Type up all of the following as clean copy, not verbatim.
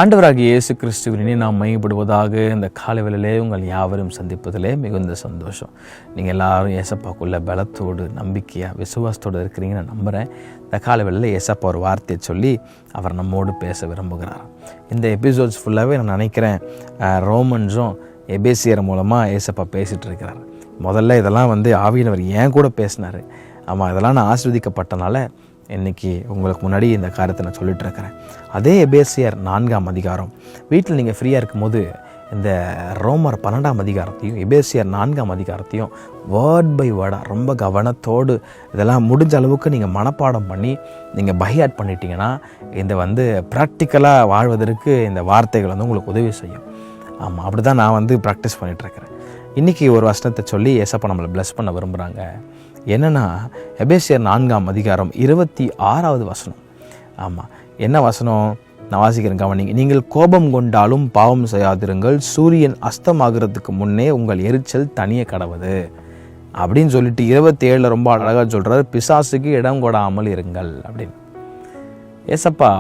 ஆண்டவராகிய இயேசு கிறிஸ்துவினை நாம் மையப்படுவதாக இந்த காலைவேளையிலே உங்கள் யாவரும் சந்திப்பதிலே மிகுந்த சந்தோஷம். நீங்கள் எல்லாரும் ஏசப்பாக்குள்ள பலத்தோடு நம்பிக்கையாக விசுவாசத்தோடு இருக்கிறீங்கன்னு நான் நம்புகிறேன். இந்த காலைவேளையில் ஏசப்பா ஒரு வார்த்தையை சொல்லி அவர் நம்மோடு பேச விரும்புகிறார். இந்த எபிசோட்ஸ் ஃபுல்லாகவே நான் நினைக்கிறேன் ரோமன்ஸும் எபேசியர் மூலமாக ஏசப்பா பேசிகிட்டு இருக்கிறார். முதல்ல இதெல்லாம் ஆவியானவர் ஏன் கூட பேசினார். ஆமாம், இதெல்லாம் நான் ஆஸ்வதிக்கப்பட்டனால இன்றைக்கி உங்களுக்கு முன்னாடி இந்த காரியத்தை நான் சொல்லிகிட்டு இருக்கிறேன். அதே எபேசியர் 4ஆம் அதிகாரம் வீட்டில் நீங்கள் ஃப்ரீயாக இருக்கும்போது இந்த ரோமர் 12ஆம் அதிகாரத்தையும் எபேசியர் 4ஆம் அதிகாரத்தையும் வேர்ட் பை வேர்டாக ரொம்ப கவனத்தோடு இதெல்லாம் முடிஞ்ச அளவுக்கு நீங்கள் மனப்பாடம் பண்ணி நீங்கள் பைஹார்ட் பண்ணிட்டீங்கன்னா இந்த ப்ராக்டிக்கலாக வாழ்வதற்கு இந்த வார்த்தைகள் உங்களுக்கு உதவி செய்யும். ஆமாம், அப்படி தான் நான் ப்ராக்டிஸ் பண்ணிகிட்ருக்கிறேன். இன்றைக்கி ஒரு வசனத்தை சொல்லி ஏசப்பா நம்மளை ப்ளஸ் பண்ண விரும்புகிறாங்க. என்னென்னா எபேசியர் 4ஆம் அதிகாரம் 26வது வசனம். ஆமாம், என்ன வசனம் நான் வாசிக்கிறேன், கவனிங்க. நீங்கள் கோபம் கொண்டாலும் பாவம் செய்யாதிருங்கள், சூரியன் அஸ்தமாகிறதுக்கு முன்னே உங்கள் எரிச்சல் தனிய கடவுது அப்படின்னு சொல்லிட்டு 27 ரொம்ப அழகாக சொல்கிறார், பிசாசுக்கு இடம் கொடாமல் இருங்கள் அப்படின்னு. ஏசப்பா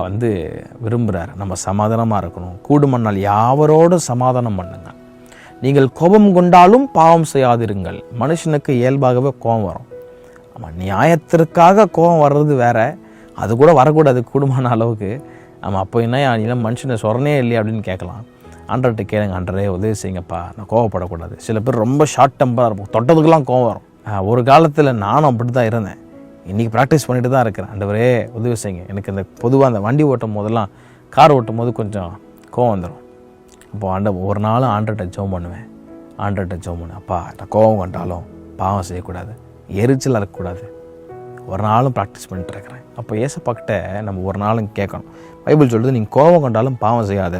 விரும்புகிறார் நம்ம சமாதானமாக இருக்கணும். கூடுமன்னால் யாவரோடும் சமாதானம் பண்ணுங்க. நீங்கள் கோபம் கொண்டாலும் பாவம் செய்யாதிருங்கள். மனுஷனுக்கு இயல்பாகவே கோபம் வரும். ஆமாம், நியாயத்திற்காக கோபம் வர்றது வேற, அது கூட வரக்கூடாது கூடுமான அளவுக்கு. ஆமாம், அப்போ என்ன மனுஷனை சொரணே இல்லையா அப்படின்னு கேட்கலாம். ஆண்டர்கிட்ட கேளுங்க, ஆண்டரே உதவி செய்யுங்கப்பா, நான் கோவப்படக்கூடாது. சில பேர் ரொம்ப ஷார்ட் டெம்பராக இருக்கும், தொட்டதுக்கெல்லாம் கோவம் வரும். ஒரு காலத்தில் நானும் அப்படி தான் இருந்தேன். இன்றைக்கி ப்ராக்டிஸ் பண்ணிட்டு தான் இருக்கிறேன். ஆண்டவரே உதவி செய்யுங்க. எனக்கு இந்த பொதுவாக அந்த வண்டி ஓட்டும் போதெல்லாம் கார் ஓட்டும் போது கொஞ்சம் கோவம் வந்துடும். அப்போது ஒரு நாளும் ஆண்டர்கிட்ட ஜெபம் பண்ணுவேன். அப்பா நான் கோபம் கொண்டாலும் பாவம் செய்யக்கூடாது, எரிச்சல் இருக்கக்கூடாது. ஒரு நாளும் ப்ராக்டிஸ் பண்ணிட்டு இருக்கிறேன். அப்போ ஏசப்பாக்கிட்ட நம்ம ஒரு நாளும் கேட்கணும். பைபிள் சொல்கிறது, நீங்கள் கோபம் கொண்டாலும் பாவம் செய்யாத,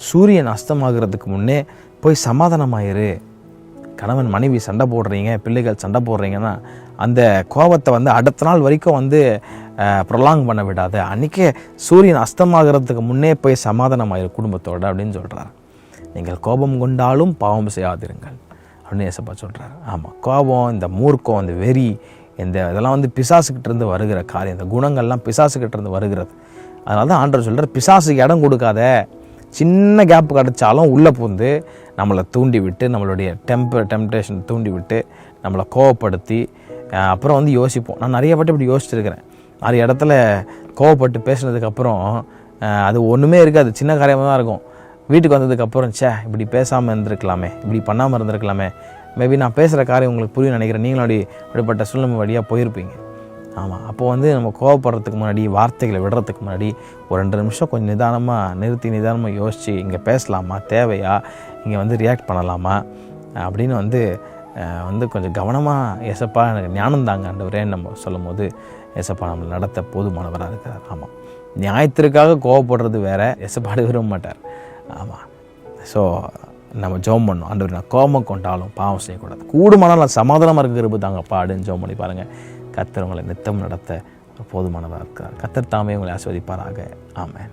சூரியன் அஸ்தமாகிறதுக்கு முன்னே போய் சமாதானமாயிரு. கணவன் மனைவி சண்டை போடுறீங்க, பிள்ளைகள் சண்டை போடுறீங்கன்னா அந்த கோபத்தை அடுத்த நாள் வரைக்கும் ப்ரொலாங் பண்ண விடாத. அன்றைக்கே சூரியன் அஸ்தமாகிறதுக்கு முன்னே போய் சமாதானமாயிரு குடும்பத்தோடு அப்படின்னு சொல்கிறார். நீங்கள் கோபம் கொண்டாலும் பாவம் செய்யாதிருங்கள் அப்படின்னு ஏசப்பா சொல்கிறார். ஆமாம், கோபம், இந்த மூர்க்கம், இந்த வெறி, இதெல்லாம் பிசாசுக்கிட்ட இருந்து வருகிற காரியம். இந்த குணங்கள்லாம் பிசாசுக்கிட்ட இருந்து வருகிறது. அதனால தான் ஆண்டவர் சொல்கிறார், பிசாசுக்கு இடம் கொடுக்காத. சின்ன கேப் கிடச்சாலும் உள்ளே பூந்து நம்மளை தூண்டி விட்டு, நம்மளுடைய டெம்டேஷன் தூண்டி விட்டு நம்மளை கோவப்படுத்தி அப்புறம் யோசிப்போம். நான் நிறைய வாட்டி இப்படி யோசிச்சிருக்கிறேன். நிறைய இடத்துல கோவப்பட்டு பேசினதுக்கப்புறம் அது ஒன்றுமே இருக்காது, சின்ன காரியமாக தான் இருக்கும். வீட்டுக்கு வந்ததுக்கப்புறம் இப்படி பேசாமல் இருந்திருக்கலாமே, இப்படி பண்ணாமல் இருந்திருக்கலாமே, மேபி நான் பேசுகிற காரியம் உங்களுக்கு புரியும் நினைக்கிறேன். நீங்களும் அப்படிப்பட்ட சூழ்நிலை வழியாக போயிருப்பீங்க. ஆமாம், அப்போது நம்ம கோவப்படுறதுக்கு முன்னாடி, வார்த்தைகளை விடுறதுக்கு முன்னாடி ஒரு 2 நிமிஷம் கொஞ்சம் நிதானமாக யோசித்து, இங்கே பேசலாமா, தேவையா, இங்கே ரியாக்ட் பண்ணலாமா அப்படின்னு கொஞ்சம் கவனமாக ஏசப்பா எனக்கு ஞானம் தாங்க ஆண்டவரேன்னு நம்ம சொல்லும் போது ஏசப்பா நம்மளை நடத்த போதுமானவராக இருக்கிறார். ஆமாம், நியாயத்திற்காக கோவப்படுறது வேறு, ஏசப்பாடு விரும்ப மாட்டார். ஆமாம், ஸோ நம்ம ஜெபம் பண்ணணும். ஆண்டவர் நான் கோபம் கொண்டாலும் பாவம் செய்யக்கூடாது, கூடுமானால் நான் சமாதானமாக இருக்கிறது தாங்கப்பா அப்படின்னு ஜெபம் பண்ணி பாருங்கள். கர்த்தர் உங்களை நித்தம் நடத்த போதுமானதாக இருக்கிறார். கர்த்தர் தாமே உங்களை ஆசீர்வதிப்பாராக. ஆமென்.